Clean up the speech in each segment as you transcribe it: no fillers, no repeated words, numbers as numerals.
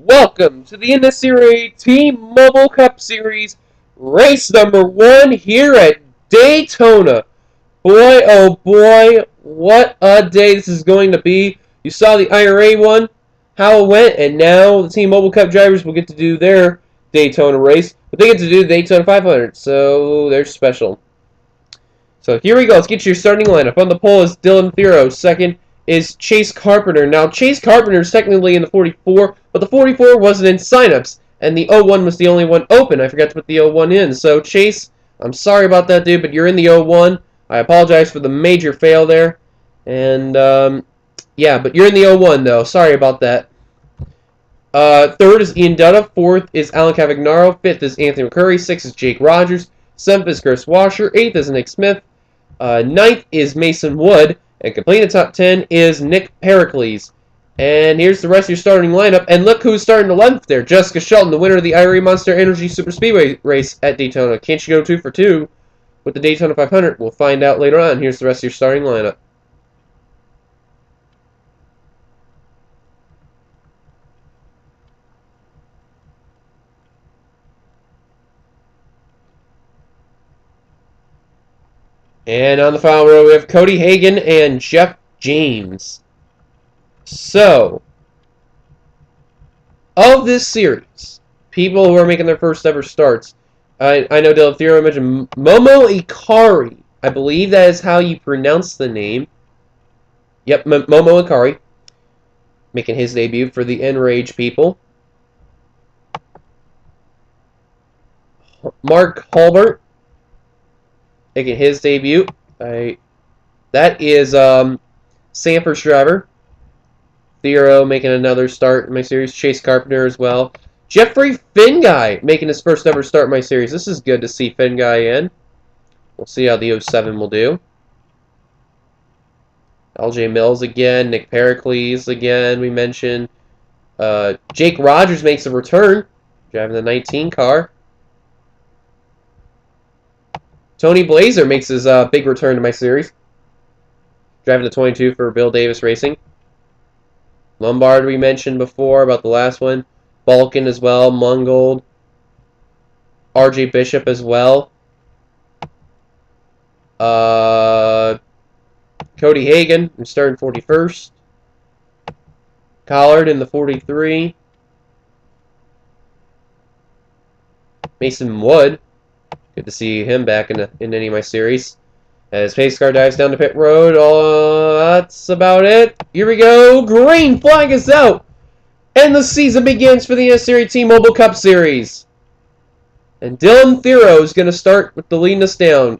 welcome to the NNSCRA T Mobile Cup Series, race number 1 here at Daytona. Boy, oh boy, what a day this is going to be. You saw the IRA one, how it went, and now the T Mobile Cup drivers will get to do their Daytona race, but they get to do the Daytona 500, so they're special. So here we go. Let's get your starting lineup. On the pole is Dylan Thero. Second is Chase Carpenter. Now, Chase Carpenter is technically in the 44, but the 44 wasn't in signups, and the 01 was the only one open. I forgot to put the 01 in. So, Chase, I'm sorry about that, dude, but you're in the 01. I apologize for the major fail there. And, yeah, but you're in the 01, though. Sorry about that. Third is Ian Dutta. Fourth is Alan Cavagnaro. Fifth is Anthony McCurry. Sixth is Jake Rogers. Seventh is Chris Washer. Eighth is Nick Smith. Ninth is Mason Wood. And completing the top 10 is Nick Pericles. And here's the rest of your starting lineup. And look who's starting 11th there. Jessica Shelton, the winner of the IRA Monster Energy Super Speedway race at Daytona. Can't you go 2 for 2 with the Daytona 500? We'll find out later on. Here's the rest of your starting lineup. And on the final row, we have Cody Hagan and Jeff James. So, of this series, people who are making their first ever starts, I know Dylan Thero mentioned Momo Ikari. I believe that is how you pronounce the name. Yep, Momo Ikari. Making his debut for the Enrage people. Mark Hulbert making his debut. That is Sanford's driver. Thero making another start in my series. Chase Carpenter as well. Jeffrey Finguy making his first ever start in my series. This is good to see Finguy in. We'll see how the 07 will do. LJ Mills again. Nick Pericles again, we mentioned. Jake Rogers makes a return, driving the 19 car. Tony Blazer makes his big return to my series, driving the 22 for Bill Davis Racing. Lombard we mentioned before about the last one. Balkan as well. Mungold. RJ Bishop as well. Cody Hagan, I'm starting 41st. Collard in the 43. Mason Wood. Good to see him back in any of my series. As pace car dives down the pit road, that's about it. Here we go. Green flag is out. And the season begins for the NNSCRA T Mobile Cup Series. And Dylan Thero is going to start with the leading us down.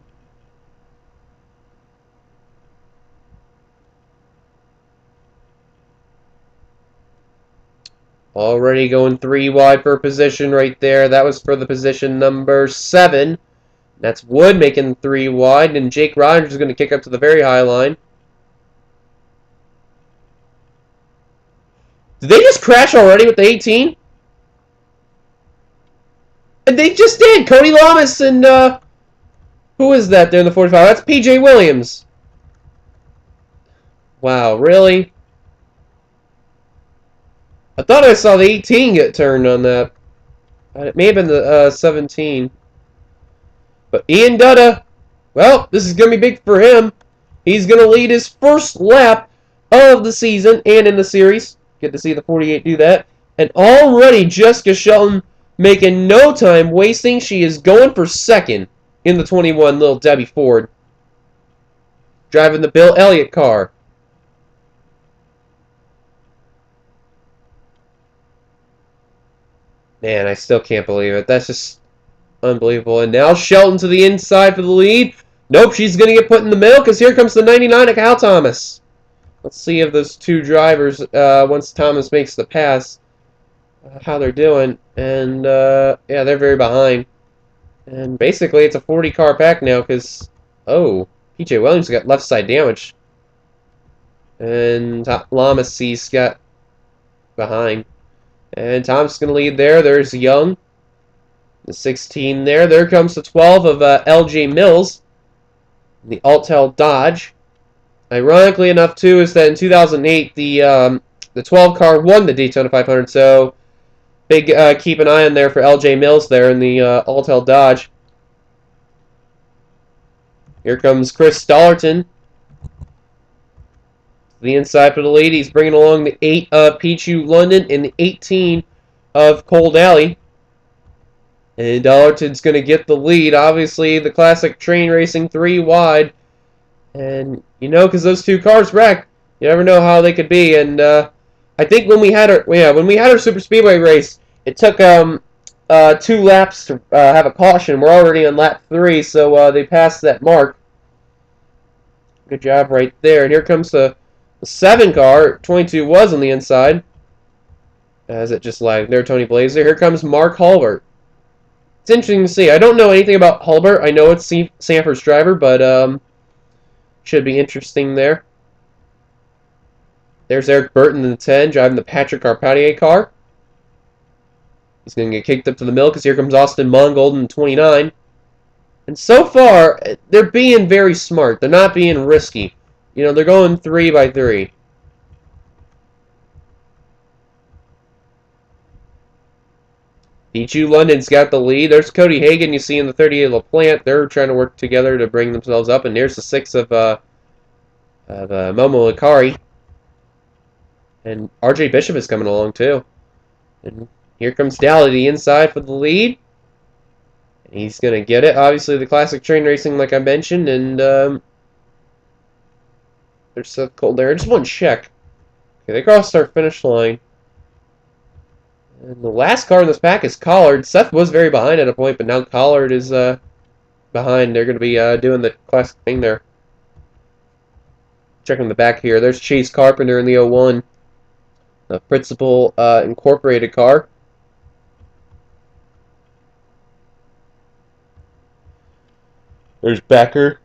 Already going 3 wide for position right there. That was for the position number 7. That's Wood making 3 wide, and Jake Rogers is going to kick up to the very high line. Did they just crash already with the 18? And they just did! Cody Lamas and, who is that there in the 45? That's PJ Williams. Wow, really? I thought I saw the 18 get turned on that. It may have been the 17. But Ian Dutta, well, this is going to be big for him. He's going to lead his first lap of the season and in the series. Get to see the 48 do that. And already Jessica Shelton making no time wasting. She is going for second in the 21, little Debbie Ford. Driving the Bill Elliott car. Man, I still can't believe it. That's just unbelievable. And now Shelton to the inside for the lead. Nope, she's going to get put in the middle because here comes the 99 of Kyle Thomas. Let's see if those two drivers, once Thomas makes the pass, how they're doing. And, yeah, they're very behind. And basically it's a 40-car pack now because, oh, PJ Williams got left side damage. And Lamas got behind. And Thomas going to lead there. There's Young. The 16 there. There comes the 12 of LJ Mills. The Altel Dodge. Ironically enough, too, is that in 2008, the 12 car won the Daytona 500. So Big keep an eye on there for LJ Mills there in the Altel Dodge. Here comes Chris Stollerton. The inside for the lead. He's bringing along the 8 of Pichu London and the 18 of Cold Alley. And Dollarton's going to get the lead. Obviously, the classic train racing 3 wide. And, you know, because those two cars wrecked, you never know how they could be. And I think when we had our Super Speedway race, it took 2 laps to have a caution. We're already on lap 3, so they passed that mark. Good job right there. And here comes the 7 car. 22 was on the inside. As it just lagged there, Tony Blazer. Here comes Mark Hulbert. It's interesting to see. I don't know anything about Hulbert. I know it's Sanford's driver, but should be interesting there. There's Eric Burton in the 10, driving the Patrick Carpatier car. He's going to get kicked up to the middle because here comes Austin Mongold in the 29. And so far, they're being very smart. They're not being risky. You know, they're going 3 by 3. Pichu London's got the lead. There's Cody Hagan you see in the 38 LaPlante. They're trying to work together to bring themselves up. And there's the 6 of Momo Ikari. And RJ Bishop is coming along too. And here comes Dally, the inside for the lead. And he's going to get it. Obviously, the classic train racing, like I mentioned. And there's Seth Cole there. Just one check. Okay, they crossed our finish line. And the last car in this pack is Collard. Seth was very behind at a point, but now Collard is behind. They're going to be doing the classic thing there. Checking the back here. There's Chase Carpenter in the 01. The Principal Incorporated car. There's Becker.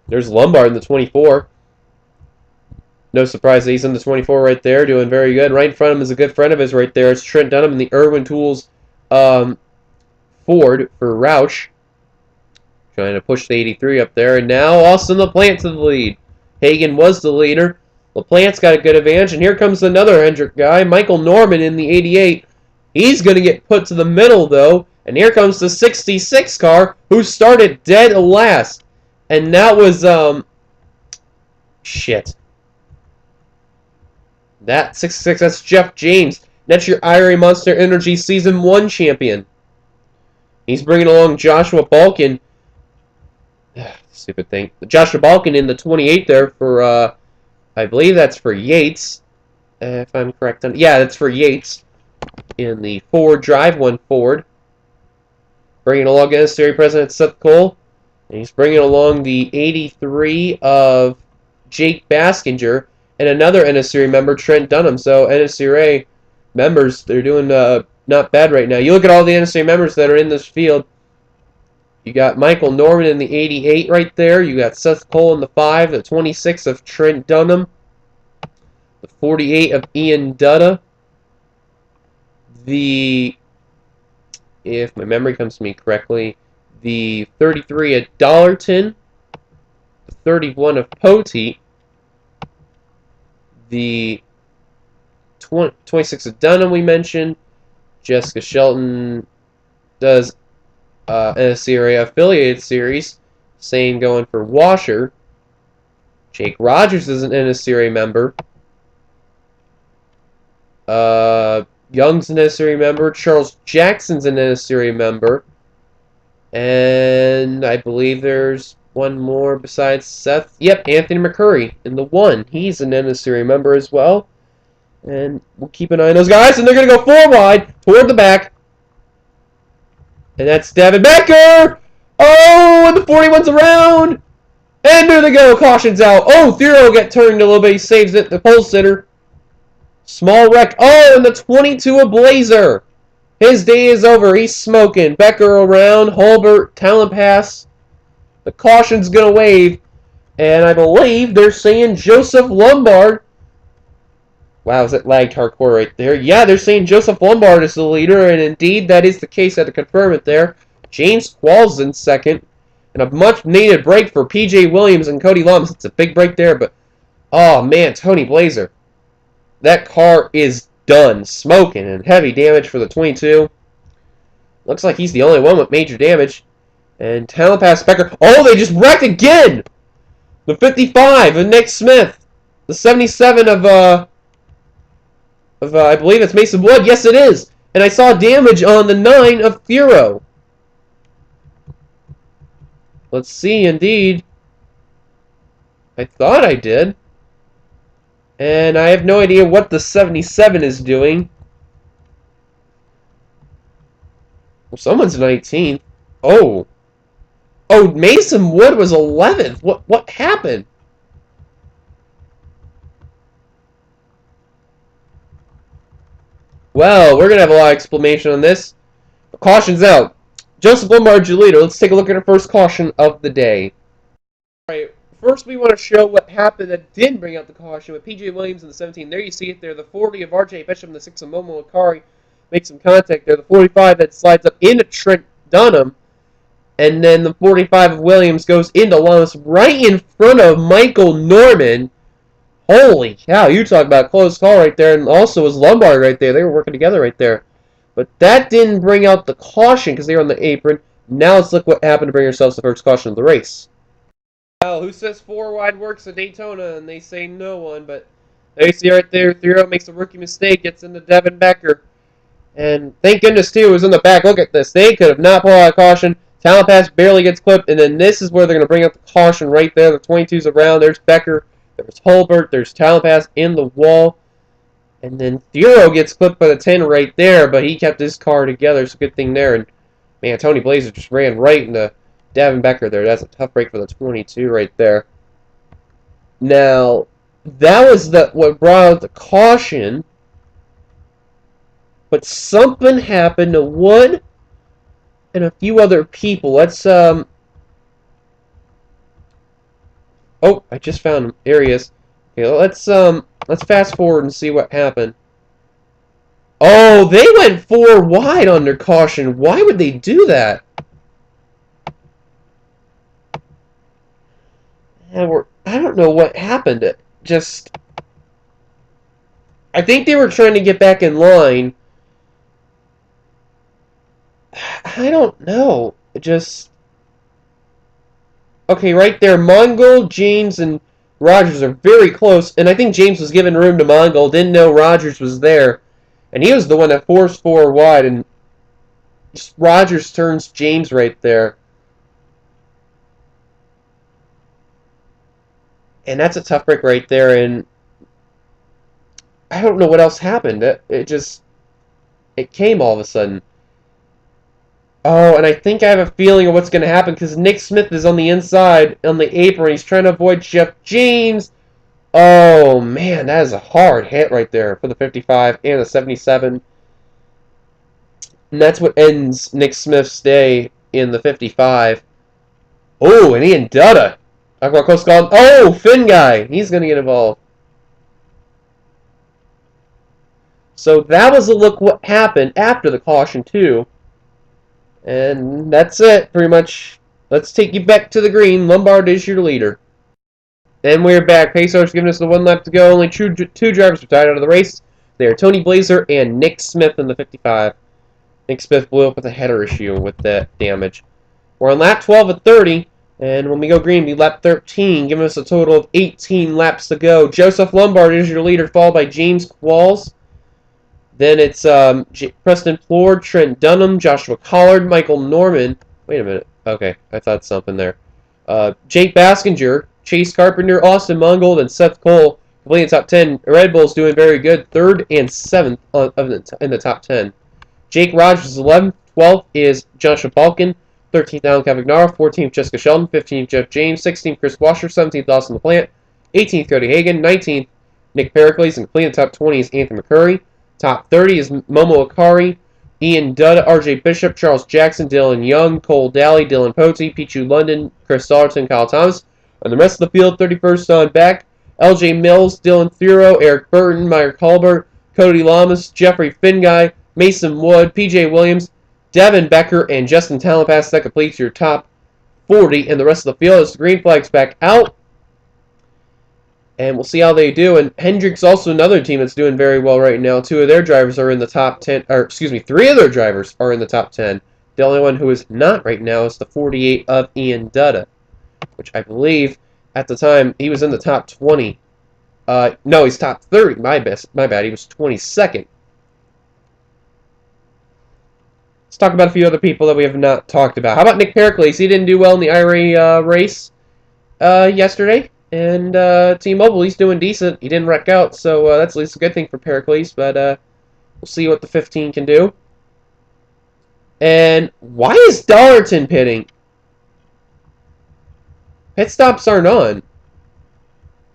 There's Lombard in the 24. No surprise that he's in the 24 right there, doing very good. Right in front of him is a good friend of his right there. It's Trent Dunham in the Irwin Tools Ford for Roush. Trying to push the 83 up there. And now Austin LaPlante to the lead. Hagan was the leader. LaPlante's got a good advantage. And here comes another Hendrick guy, Michael Norman in the 88. He's going to get put to the middle, though. And here comes the 66 car, who started dead last. And that was, shit. That 66, that's Jeff James. That's your IRA Monster Energy Season 1 champion. He's bringing along Joshua Balkin. Stupid thing. Joshua Balkin in the 28 there for, I believe that's for Yates. If I'm correct. Yeah, that's for Yates. In the Ford Drive 1 Ford. Bringing along NNSCRA President Seth Cole. And he's bringing along the 83 of Jake Baskinger. And another NNSCRA member, Trent Dunham. So NNSCRA members, they're doing not bad right now. You look at all the NNSCRA members that are in this field. You got Michael Norman in the 88 right there. You got Seth Cole in the 5. The 26 of Trent Dunham. The 48 of Ian Dutta. The, if my memory comes to me correctly, the 33 of Dollarton. The 31 of Poteet. The 26 of Dunham we mentioned. Jessica Shelton does NNSCRA affiliated series. Same going for Washer. Jake Rogers is an NNSCRA member. Young's an NNSCRA member. Charles Jackson's an NNSCRA member. And I believe there's one more besides Seth. Yep, Anthony McCurry in the 1. He's an NNSCRA member as well. And we'll keep an eye on those guys. And they're going to go 4 wide toward the back. And that's Devin Becker. Oh, and the 41's around. And there they go. Caution's out. Oh, Theo got turned a little bit. He saves it. The pole sitter. Small wreck. Oh, and the 22 of Blazer. His day is over. He's smoking. Becker around. Hulbert. Talent pass. The caution's going to wave. And I believe they're saying Joseph Lombard. Wow, is it lagged hardcore right there? Yeah, they're saying Joseph Lombard is the leader, and indeed that is the case. I had to confirm it there. James Qualls in second. And a much-needed break for P.J. Williams and Cody Lums. It's a big break there, but, oh, man, Tony Blazer. that car is done. Smoking and heavy damage for the 22. Looks like he's the only one with major damage. And Talent Pass Becker. Oh, they just wrecked again! The 55 of Nick Smith. The 77 of I believe it's Mason Wood. Yes, it is. And I saw damage on the 9 of Thero. Let's see, indeed. I thought I did. And I have no idea what the 77 is doing. Well, someone's 19th. Oh. Oh, Mason Wood was 11th. What happened? Well, we're going to have a lot of explanation on this. Caution's out. Joseph Lombard, your leader. Let's take a look at our first caution of the day. Alright, first we want to show what happened that did bring out the caution with P.J. Williams in the 17. There you see it there. The 40 of R.J. Bishop and the 6 of Momo Akari makes some contact there. The 45 that slides up into Trent Dunham. And then the 45 of Williams goes into Lamas right in front of Michael Norman. Holy cow, you talk about a close call right there. And also was Lombard right there. They were working together right there. But that didn't bring out the caution because they were on the apron. Now let's look what happened to bring ourselves the first caution of the race. Well, who says 4 wide works at Daytona? And they say no one. But there you see right there, Thero makes a rookie mistake. Gets into Devin Becker. And thank goodness, too, it was in the back. Look at this. They could have not pulled out a caution. Talent Pass barely gets clipped, and then this is where they're going to bring up the caution right there. The 22's around. There's Becker. There's Hulbert. There's Talent Pass in the wall. And then Thero gets clipped by the 10 right there, but he kept his car together. It's a good thing there. And, man, Tony Blazer just ran right into Devin Becker there. That's a tough break for the 22 right there. Now, that was what brought out the caution. But something happened to Wood and a few other people. Let's, oh, I just found him. There he is. Okay, let's fast forward and see what happened. Oh, they went 4 wide under caution. Why would they do that? I don't know what happened. I think they were trying to get back in line. I don't know. Okay, right there, Mongol, James, and Rogers are very close, and I think James was giving room to Mongol, didn't know Rogers was there, and he was the one that forced 4 wide, and Rogers turns James right there. And that's a tough break right there, and I don't know what else happened. It came all of a sudden. Oh, and I think I have a feeling of what's going to happen because Nick Smith is on the inside, on the apron. He's trying to avoid Jeff James. Oh, man, that is a hard hit right there for the 55 and the 77. And that's what ends Nick Smith's day in the 55. Oh, and Ian Dutta. Talk about close call. Oh, Finn guy. He's going to get involved. So that was a look what happened after the caution, too. And that's it, pretty much. Let's take you back to the green. Lombard is your leader. And we're back. Pace's giving us the 1 lap to go. Only two drivers are tied out of the race. They are Tony Blazer and Nick Smith in the 55. Nick Smith blew up with a header issue with that damage. We're on lap 12 of 30. And when we go green, we lap 13, giving us a total of 18 laps to go. Joseph Lombard is your leader, followed by James Qualls. Then it's Preston Plord, Trent Dunham, Joshua Collard, Michael Norman. Wait a minute. Okay, I thought something there. Jake Baskinger, Chase Carpenter, Austin Mongold, and Seth Cole completing top 10. Red Bull's doing very good. 3rd and 7th in the top 10. Jake Rogers is 11th. 12th is Joshua Balkin. 13th, Alan Cavagnaro. 14th, Jessica Sheldon. 15th, Jeff James. 16th, Chris Washer. 17th, Austin LaPlante. 18th, Cody Hagan. 19th, Nick Pericles. And completing the top 20 is Anthony McCurry. Top 30 is Momo Akari, Ian Dutta, R.J. Bishop, Charles Jackson, Dylan Young, Cole Daly, Dylan Potey, Pichu London, Chris Dalton, Kyle Thomas. And the rest of the field, 31st on back, L.J. Mills, Dylan Thero, Eric Burton, Meyer Colbert, Cody Lamas, Jeffrey Finguy, Mason Wood, P.J. Williams, Devin Becker, and Justin Talampass. That completes your top 40. And the rest of the field is the green flags back out. And we'll see how they do. And Hendrick's also another team that's doing very well right now. Two of their drivers are in the top 10, or excuse me, three of their drivers are in the top 10. The only one who is not right now is the 48 of Ian Dutta, which I believe at the time he was in the top 20. No, he's top 30. My bad. He was 22nd. Let's talk about a few other people that we have not talked about. How about Nick Pericles? He didn't do well in the IRA race yesterday. And T-Mobile, he's doing decent. He didn't wreck out, so that's at least a good thing for Pericles. But we'll see what the 15 can do. And why is Dollarton pitting? Pit stops aren't on.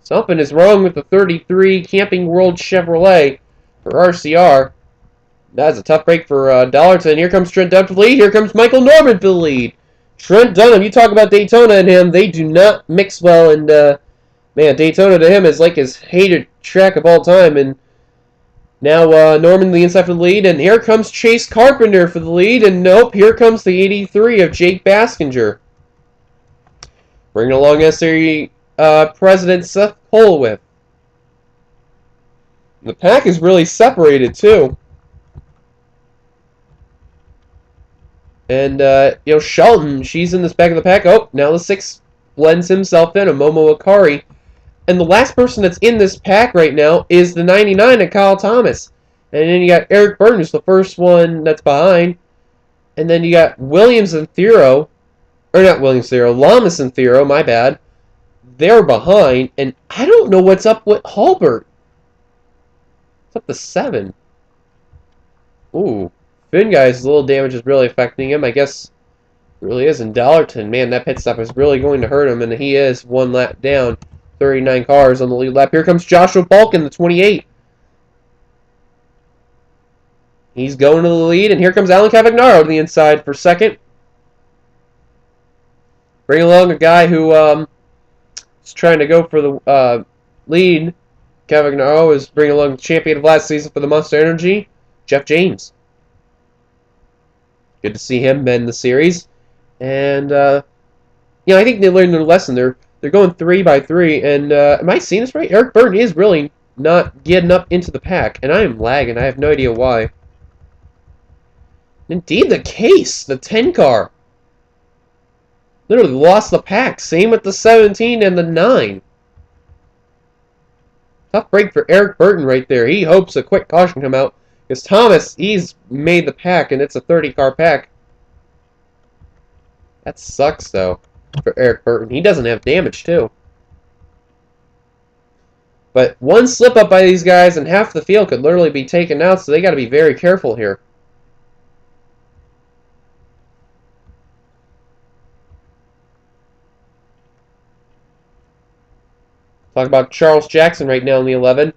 Something is wrong with the 33 Camping World Chevrolet for RCR. That's a tough break for Dollarton. Here comes Trent Dunham for the lead. Here comes Michael Norman for the lead. Trent Dunham, you talk about Daytona and him. They do not mix well, and man, Daytona to him is like his hated track of all time. And now Norman the inside for the lead, and here comes Chase Carpenter for the lead, and nope, here comes the 83 of Jake Baskinger. Bringing along SRE President Seth Colwith. The pack is really separated too. And, you know, Shelton, she's in this back of the pack. Oh, now the 6 blends himself in, a Momo Akari. And the last person that's in this pack right now is the 99 of Kyle Thomas. And then you got Eric Burton, who's the first one that's behind. And then you got Williams and Thero. Or not Williams Thero, Lamas and Thero, my bad. They're behind. And I don't know what's up with Halbert. It's up to 7. Ooh. Finn guy's little damage is really affecting him. I guess it really is. And Dollarton, man, that pit stop is really going to hurt him. And he is 1 lap down. 39 cars on the lead lap. Here comes Joshua Balkin, the 28. He's going to the lead. And here comes Alan Cavagnaro to the inside for second. Bring along a guy who is trying to go for the lead. Cavagnaro is bringing along the champion of last season for the Monster Energy, Jeff James. Good to see him in the series. And, you know, I think they learned their lesson. They're going 3 by 3. And, am I seeing this right? Eric Burton is really not getting up into the pack. And I am lagging. I have no idea why. Indeed, the case. The 10 car. Literally lost the pack. Same with the 17 and the 9. Tough break for Eric Burton right there. He hopes a quick caution come out. Because Thomas, he's made the pack, and it's a 30-car pack. That sucks, though, for Eric Burton. He doesn't have damage, too. But one slip-up by these guys, and half the field could literally be taken out, so they got to be very careful here. Talk about Charles Jackson right now in the 11.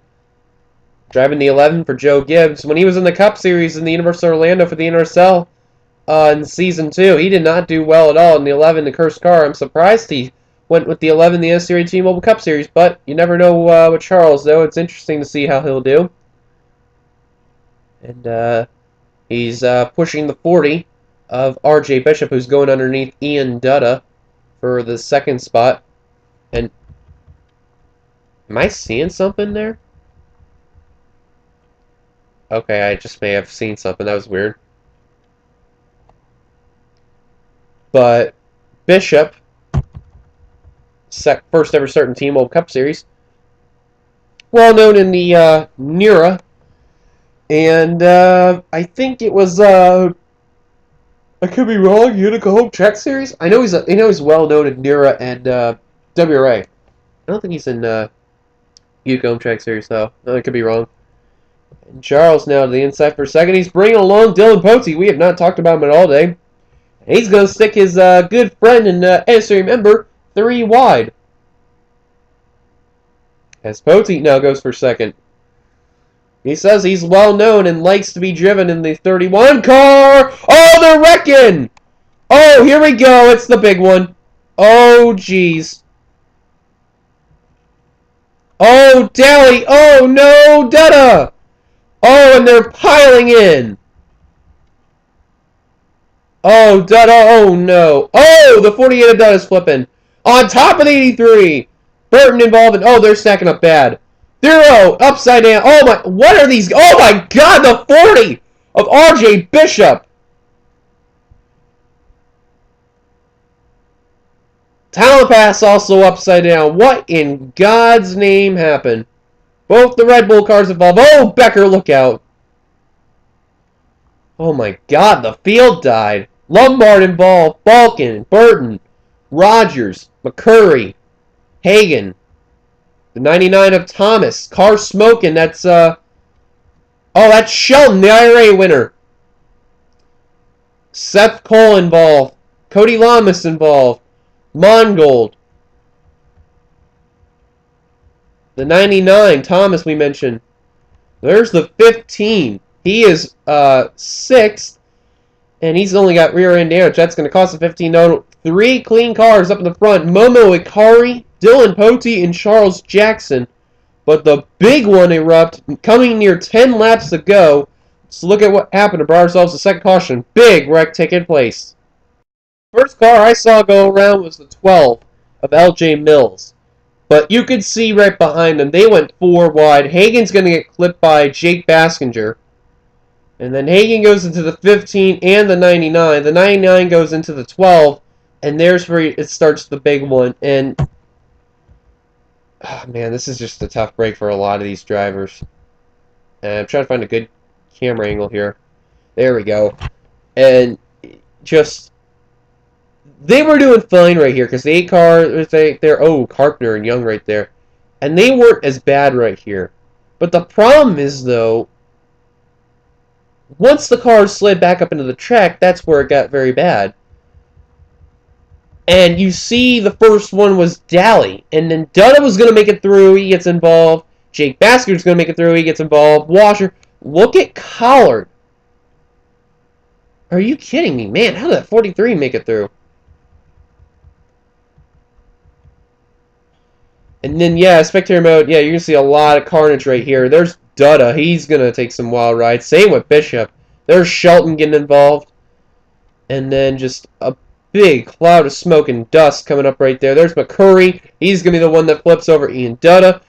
Driving the 11 for Joe Gibbs. When he was in the Cup Series in the University of Orlando for the NRSL in Season 2, he did not do well at all in the 11, the cursed car. I'm surprised he went with the 11, the NNSCRA T Mobile Cup Series, but you never know with Charles, though. It's interesting to see how he'll do. And he's pushing the 40 of R.J. Bishop, who's going underneath Ian Dutta for the second spot. And am I seeing something there? Okay, I just may have seen something. That was weird. But Bishop, first ever start in T-Mobile Cup Series, well known in the NNSCRA, and I think it was I could be wrong. Utica Home Track Series. I know he's well known in NNSCRA and WRA. I don't think he's in Utica Home Track Series though. No, I could be wrong. And Charles now to the inside for a second. He's bringing along Dylan Potey. We have not talked about him at all today. And he's going to stick his good friend and NNSCRA member 3 wide. As Potey now goes for second. He says he's well known and likes to be driven in the 31 car. Oh, they're wrecking! Oh, here we go. It's the big one. Oh, jeez. Oh, Daly. Oh, no, Dutta. Oh, and they're piling in. Oh, Dutta. Oh, no. Oh, the 48 of Dutta's flipping. On top of the 83. Burton involved, and oh, they're stacking up bad. Thero, upside down. Oh my, what are these? Oh my God, the 40 of R.J. Bishop. Talent pass also upside down. What in God's name happened? Both the Red Bull cars involved. Oh, Becker, look out. Oh my God, the field died. Lombard involved. Balkin, Burton, Rogers, McCurry, Hagan. The 99 of Thomas. Car smoking. That's, oh, that's Shelton, the IRA winner. Seth Cole involved. Cody Lamas involved. Mongold. The 99, Thomas, we mentioned. There's the 15. He is 6th, and he's only got rear end damage. That's going to cost him 15. No, 3 clean cars up in the front. Momo Ikari, Dylan Pote, and Charles Jackson. But the big one erupt, coming near 10 laps to go. Let's look at what happened to brought ourselves a second caution. Big wreck taking place. First car I saw go around was the 12 of LJ Mills. But you could see right behind them, they went 4 wide. Hagan's going to get clipped by Jake Baskinger. And then Hagan goes into the 15 and the 99. The 99 goes into the 12. And there's where it starts the big one. And, oh man, this is just a tough break for a lot of these drivers. And I'm trying to find a good camera angle here. There we go. And just... they were doing fine right here because the 8 car, they're oh, Carpenter and Young right there. And they weren't as bad right here. But the problem is, though, once the cars slid back up into the track, that's where it got very bad. And you see the first one was Daly. And then Dutta was going to make it through, he gets involved. Jake Basker's going to make it through, he gets involved. Washer. Look at Collard. Are you kidding me? Man, how did that 43 make it through? And then, yeah, spectator mode, yeah, you're going to see a lot of carnage right here. There's Dutta. He's going to take some wild rides. Same with Bishop. There's Shelton getting involved. And then just a big cloud of smoke and dust coming up right there. There's McCurry. He's going to be the one that flips over Ian Dutta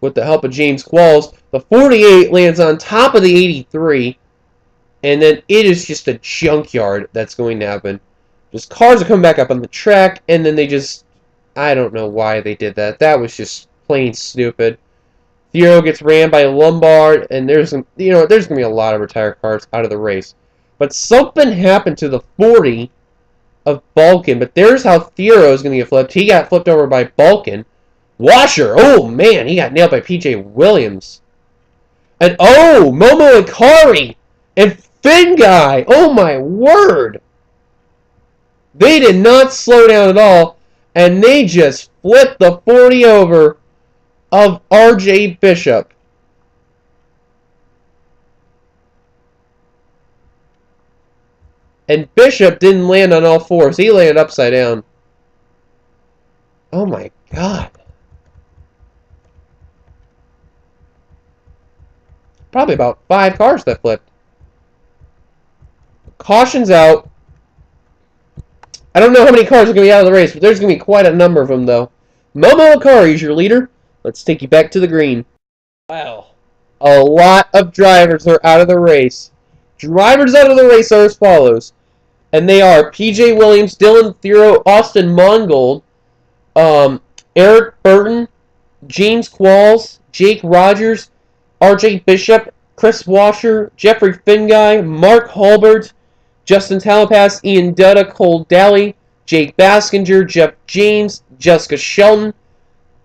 with the help of James Qualls. The 48 lands on top of the 83. And then it is just a junkyard that's going to happen. Just cars are coming back up on the track, and then they just... I don't know why they did that. That was just plain stupid. Theo gets ran by Lombard, and there's going to be a lot of retired cars out of the race. But something happened to the 40 of Balkin, but there's how Theo is going to get flipped. He got flipped over by Balkin. Washer, oh man, he got nailed by PJ Williams. And oh, Momo Ikari and Finn Guy, oh my word. They did not slow down at all. And they just flipped the 40 over of R.J. Bishop. And Bishop didn't land on all 4s. He landed upside down. Oh my God. Probably about 5 cars that flipped. Caution's out. I don't know how many cars are going to be out of the race, but there's going to be quite a number of them, though. Momo Ikari is your leader. Let's take you back to the green. Wow. A lot of drivers are out of the race. Drivers out of the race are as follows. And they are PJ Williams, Dylan Thero, Austin Mongold, Eric Burton, James Qualls, Jake Rogers, RJ Bishop, Chris Washer, Jeffrey Finguy, Mark Halbert, Justin Talapass, Ian Dutta, Cole Daly, Jake Baskinger, Jeff James, Jessica Shelton,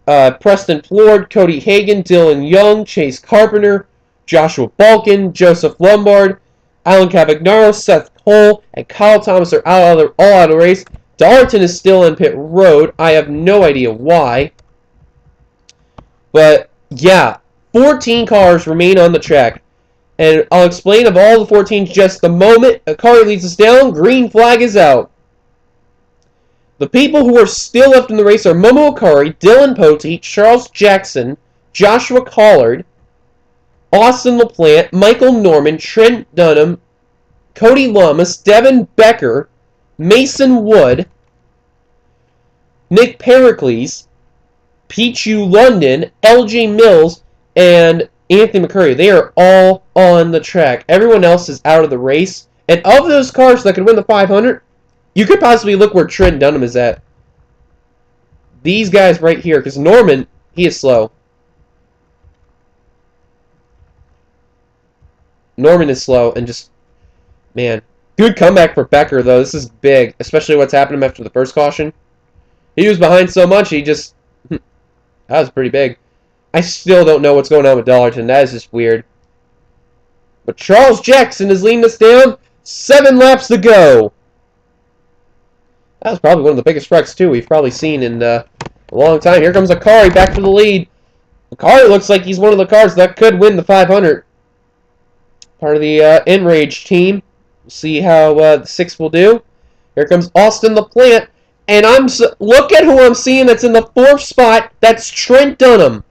Preston Plord, Cody Hagan, Dylan Young, Chase Carpenter, Joshua Balkin, Joseph Lombard, Alan Cavagnaro, Seth Cole, and Kyle Thomas are all out of the race. Darlington is still on pit road. I have no idea why. But, yeah, 14 cars remain on the track. And I'll explain of all the 14 just the moment a car leads us down, green flag is out. The people who are still left in the race are Momo Ikari, Dylan Pote, Charles Jackson, Joshua Collard, Austin LaPlante, Michael Norman, Trent Dunham, Cody Lamas, Devin Becker, Mason Wood, Nick Pericles, Pichu London, LJ Mills, and Anthony McCurry. They are all on the track. Everyone else is out of the race. And of those cars that could win the 500, you could possibly look where Trent Dunham is at. These guys right here, because Norman, he is slow. Norman is slow, and just, man. Good comeback for Becker, though. This is big, especially what's happened after the first caution. He was behind so much, he just... that was pretty big. I still don't know what's going on with Dollarton. That is just weird. But Charles Jackson is leading us down. 7 laps to go. That was probably one of the biggest wrecks, too, we've probably seen in a long time. Here comes Akari back for the lead. Akari looks like he's one of the cars that could win the 500. Part of the Enrage team. We'll see how the 6 will do. Here comes Austin LaPlante. And look at who I'm seeing that's in the 4th spot. That's Trent Dunham.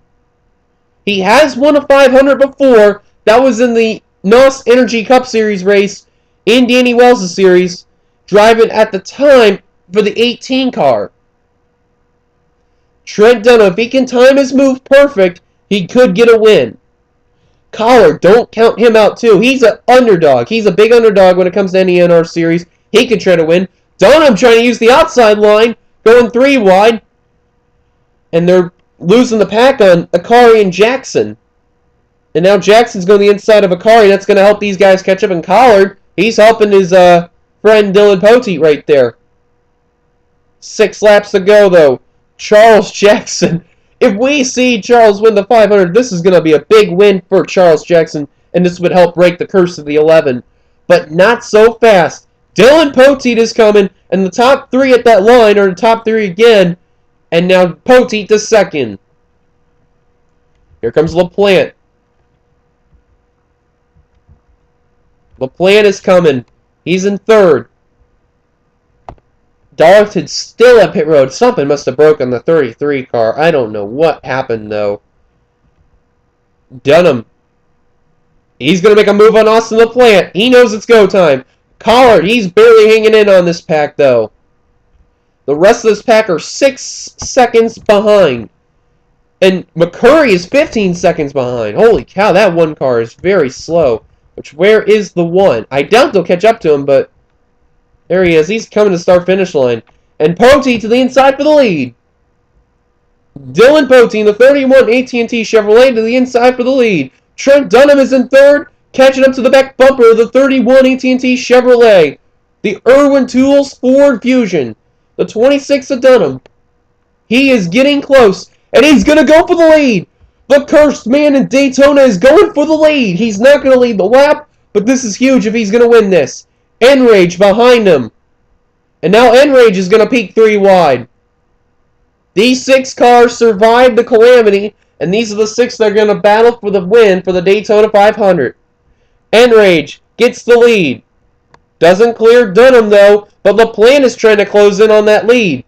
He has won a 500 before. That was in the NOS Energy Cup Series race in Danny Wells' series, driving at the time for the 18 car. Trent Dunham, if he can time his move perfect, he could get a win. Collar, don't count him out too. He's an underdog. He's a big underdog when it comes to any NR series. He could try to win. Dunham trying to use the outside line, going 3 wide. And they're losing the pack on Akari and Jackson. And now Jackson's going to the inside of Akari. That's going to help these guys catch up. And Collard, he's helping his friend Dylan Poteet right there. 6 laps to go, though. Charles Jackson. If we see Charles win the 500, this is going to be a big win for Charles Jackson. And this would help break the curse of the 11. But not so fast. Dylan Poteet is coming. And the top 3 at that line are the top 3 again. And now Poteet to 2nd. Here comes LaPlante. LaPlante is coming. He's in 3rd. Darlington's still at pit road. Something must have broken the 33 car. I don't know what happened, though. Dunham. He's going to make a move on Austin LaPlante. He knows it's go time. Collard, he's barely hanging in on this pack, though. The rest of this pack are 6 seconds behind. And McCurry is 15 seconds behind. Holy cow, that one car is very slow. Which, where is the one? I doubt they'll catch up to him, but there he is. He's coming to start-finish line. And Poteet to the inside for the lead. Dylan Poteet, the 31 AT&T Chevrolet, to the inside for the lead. Trent Dunham is in 3rd, catching up to the back bumper of the 31 AT&T Chevrolet. The Irwin Tools Ford Fusion. The 26 of Dunham. He is getting close, and he's going to go for the lead. The cursed man in Daytona is going for the lead. He's not going to lead the lap, but this is huge if he's going to win this. Enrage behind him. And now Enrage is going to peak 3 wide. These 6 cars survived the calamity, and these are the 6 that are going to battle for the win for the Daytona 500. Enrage gets the lead. Doesn't clear Dunham, though, but LaPlante is trying to close in on that lead.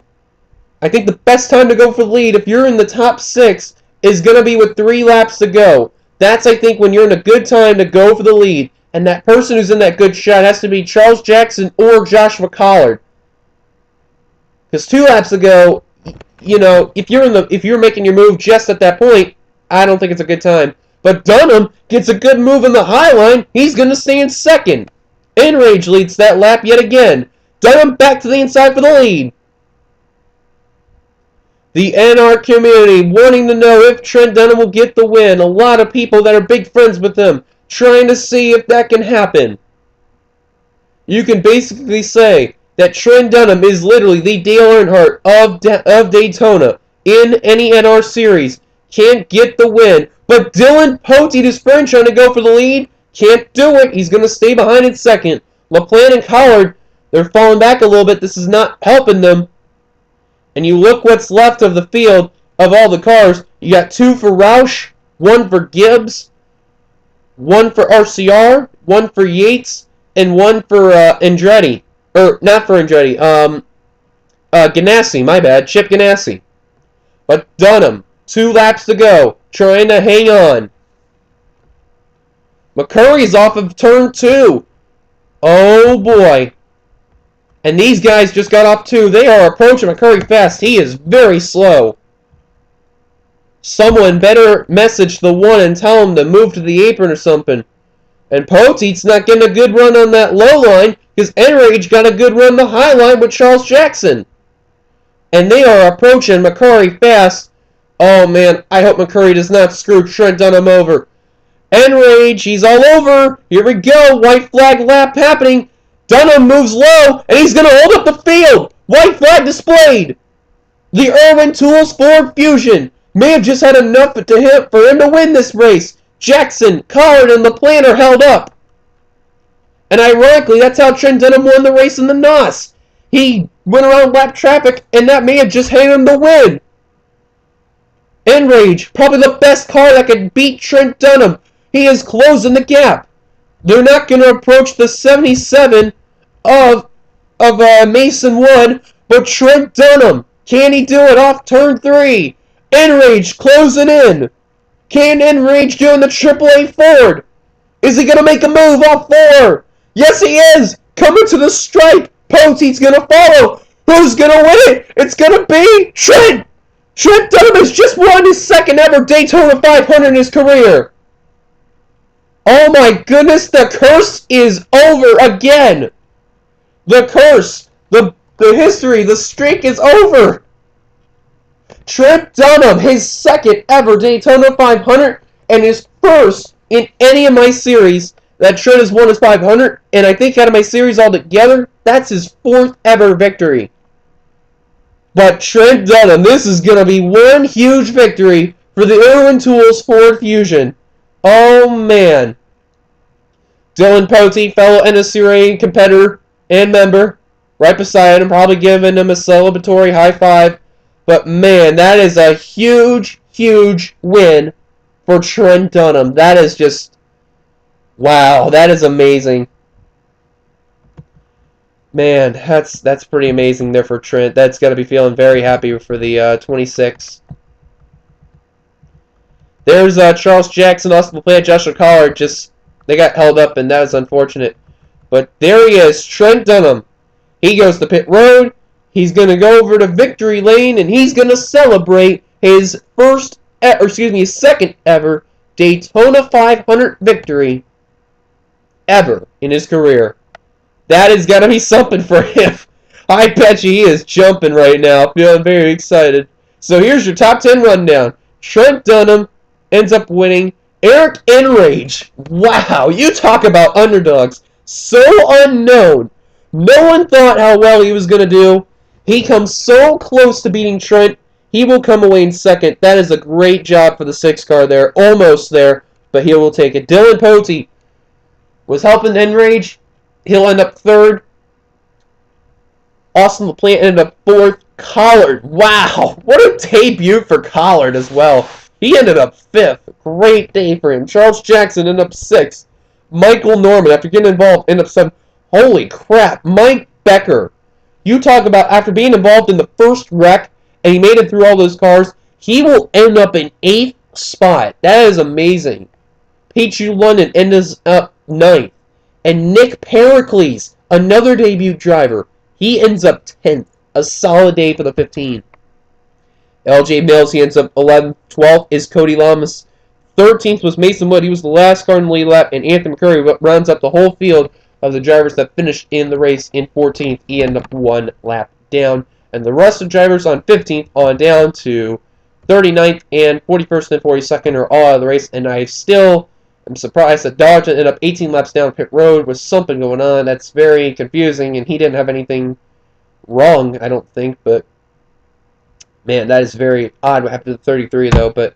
I think the best time to go for the lead, if you're in the top 6, is going to be with 3 laps to go. That's, I think, when you're in a good time to go for the lead. And that person who's in that good shot has to be Charles Jackson or Joshua Collard. Because 2 laps ago, you know, if you're making your move just at that point, I don't think it's a good time. But Dunham gets a good move in the high line. He's going to stay in 2nd. Enrage leads that lap yet again. Dunham back to the inside for the lead. The NR community wanting to know if Trent Dunham will get the win. A lot of people that are big friends with him trying to see if that can happen. You can basically say that Trent Dunham is literally the Dale Earnhardt of Daytona in any NR series. Can't get the win. But Dylan Poteet, his friend, trying to go for the lead. Can't do it. He's going to stay behind in 2nd. LaPlante and Collard, they're falling back a little bit. This is not helping them. And you look what's left of the field of all the cars. You got 2 for Roush, 1 for Gibbs, 1 for RCR, 1 for Yates, and 1 for Andretti. Or, not for Andretti, Ganassi, my bad, Chip Ganassi. But Dunham, 2 laps to go, trying to hang on. McCurry's off of turn 2. Oh boy. And these guys just got off 2. They are approaching McCurry fast. He is very slow. Someone better message the one and tell him to move to the apron or something. And Poteet's not getting a good run on that low line because Enrage got a good run the high line with Charles Jackson. And they are approaching McCurry fast. Oh man, I hope McCurry does not screw Trent Dunham over. Enrage, he's all over. Here we go. White flag lap happening. Dunham moves low, and he's going to hold up the field. White flag displayed. The Irwin Tools Ford Fusion may have just had enough for him to win this race. Jackson, Collard, and the planner held up. And ironically, that's how Trent Dunham won the race in the NOS. He went around lap traffic, and that may have just handed him the win. Enrage, probably the best car that could beat Trent Dunham. He is closing the gap. They're not going to approach the 77 of Mason Wood, but Trent Dunham, can he do it off turn 3? Enrage closing in. Can Enrage do in the AAA Ford? Is he going to make a move off 4? Yes, he is. Coming to the stripe. Poteet's going to follow. Who's going to win it? It's going to be Trent. Trent Dunham has just won his second ever Daytona 500 in his career. Oh my goodness, the curse is over again. The curse, the history, the streak is over. Trent Dunham, his second ever Daytona 500 and his first in any of my series that Trent has won his 500, and I think out of my series altogether, that's his 4th ever victory. But Trent Dunham, this is going to be one huge victory for the Irwin Tools Ford Fusion. Oh man. Dylan Poteet, fellow NNSCRA competitor and member, right beside him, probably giving him a celebratory high five. But man, that is a huge, huge win for Trent Dunham. That is just, wow, that is amazing. Man, that's pretty amazing there for Trent. That's got to be feeling very happy for the 26. There's Charles Jackson, Austin LaPlante, Joshua Collard. They got held up, and that was unfortunate. But there he is, Trent Dunham. He goes to pit road. He's going to go over to victory lane, and he's going to celebrate his second ever Daytona 500 victory ever in his career. That has got to be something for him. I bet you he is jumping right now, feeling very excited. So here's your top 10 rundown. Trent Dunham ends up winning. Eric Enrage. Wow, you talk about underdogs. So unknown. No one thought how well he was going to do. He comes so close to beating Trent. He will come away in second. That is a great job for the 6 car there. Almost there, but he will take it. Dylan Poteet was helping Enrage. He'll end up 3rd. Austin LaPlante ended up 4th. Collard. Wow, what a debut for Collard as well. He ended up 5th. Great day for him. Charles Jackson ended up 6th. Michael Norman, after getting involved, ended up 7th. Holy crap. Mike Becker. You talk about after being involved in the first wreck, and he made it through all those cars, he will end up in 8th spot. That is amazing. Peachy London ends up 9th. And Nick Pericles, another debut driver, he ends up 10th. A solid day for the 15. LJ Mills, he ends up 11th. 12th is Cody Lamas. 13th was Mason Wood. He was the last car in the lead lap. And Anthony McCurry rounds up the whole field of the drivers that finished in the race in 14th. He ended up 1 lap down. And the rest of the drivers on 15th on down to 39th and 41st and 42nd are all out of the race. And I'm surprised that Dodge ended up 18 laps down pit road with something going on. That's very confusing, and he didn't have anything wrong, I don't think. But, man, that is very odd what happened to the 33, though. But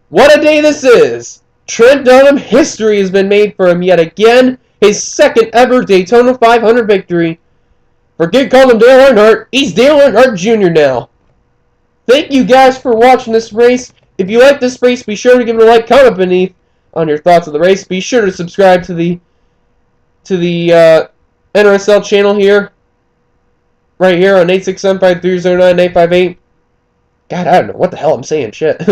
what a day this is! Trent Dunham, history has been made for him yet again. His second ever Daytona 500 victory. Forget calling him Dale Earnhardt. He's Dale Earnhardt Jr. now. Thank you guys for watching this race. If you like this race, be sure to give it a like, comment beneath on your thoughts of the race. Be sure to subscribe to the NRSL channel here, right here on 867-530-9858. God, I don't know what the hell I'm saying. Shit.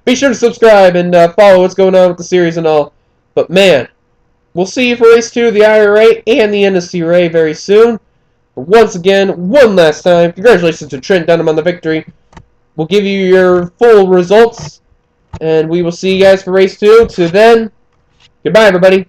Be sure to subscribe and follow what's going on with the series and all. But man, we'll see you for race 2 of the IRA and the NNSCRA very soon. But once again, one last time, congratulations to Trent Dunham on the victory. we'll give you your full results, and we will see you guys for race 2. Till then, goodbye, everybody.